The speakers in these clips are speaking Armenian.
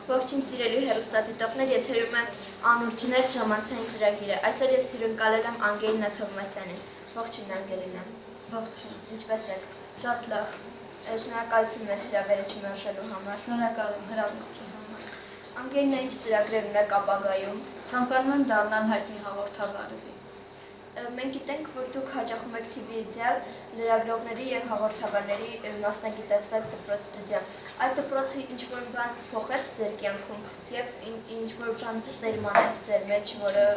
Ողջույն սիրելի հեռուստադիտողներ, եթերում է անուրջներ ժամանցային ծրագիրը։ Այսօր ես հյուրընկալել եմ Անգելինա Թովմասյանին։ Ողջույն Անգելինա։ Ողջույն։ Ինչպե՞ս եք։ Շատ լավ։ Շնորհակալություն մեր հրավերությունը արժելու համար։ Շնորհակալ եմ հրավերության համար։ Անգելինա, ինչ ծրագրեր ունեք ապագայում։ Ցանկանում եմ դառնալ հայտնի հաղորդավարի։ Մենք գիտենք, որ դուք հաճախում եք TV Ideal լրագրողների և հաղորդավարների մասնագիտացված դպրոց-ստուդիա։ Այդ դպրոցը ինչ-որ բան փոխեց ձեր կյանքում և ինչ-որ բան սերմանեց ձեր մեջ, որը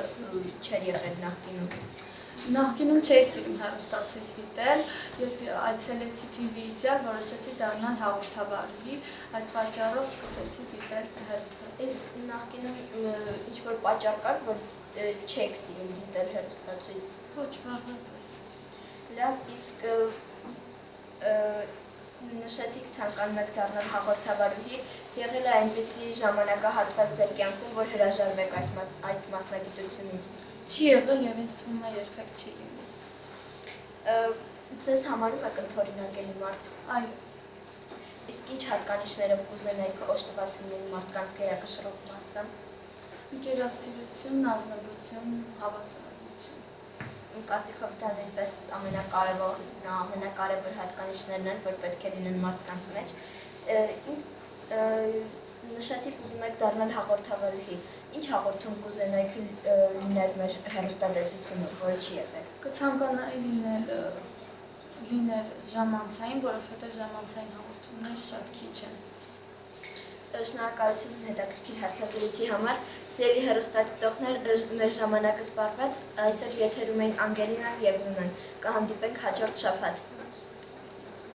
չէր եղել նախկինում։ Նախկինում չէի սիրում հեռուստացույց դիտել, երբ այցելեցի TV Ideal, որոշեցի դառնալ հաղորդավարի, այդ պատճառով սկսեցի դիտել հեռուստացույց։ Իսկ նախկինում ինչ-որ պատճառ կար, որ չեք սիրում դիտել հեռուստացույց։ Ոչ, պարզապես։ Լավ, իսկ նշեցիք ցանկանում եք դառնալ հաղորդավարուհի, եղել է այնպիսի ժամանակահատված ձեր կյանքում, որ հրաժարվեք այդ մասնագիտությունից։ Չի եղել և ինձ թվում է երբեք չի լինի։ Ձեզ համարում եք ընդօրինակելի մարդ։ Այո։ Իսկ ինչ հատկանիշներով կուզենայիք օժտված լինել մարդկանց գերակշռող մասը։ Ընկերասիրություն, ազնվություն, հավատարմություն։ Իմ կարծիքով դա նույնպես ամենակարևոր հատկանիշներն են, որ պետք է լինեն մարդկանց մեջ։ Նշեցիք ուզում եք դառնալ հաղորդավարուհի։ Ինչ հաղորդում կուզենայիք լինել մեր հեռուստատեսությունում, որը չի եղել։ Կցանկանայի լինել ժամանցային, որովհետև ժամանցային հաղորդումներ շատ քիչ են։ Շնորհակալություն հետաքրքիր հարցազրույցի համար։ Սիրելի հեռուստադիտողներ, մեր ժամանակը սպառված, այսօր եթերում էին Անգելինան և Նունեն։ Կհանդիպենք հաջորդ շաբաթ։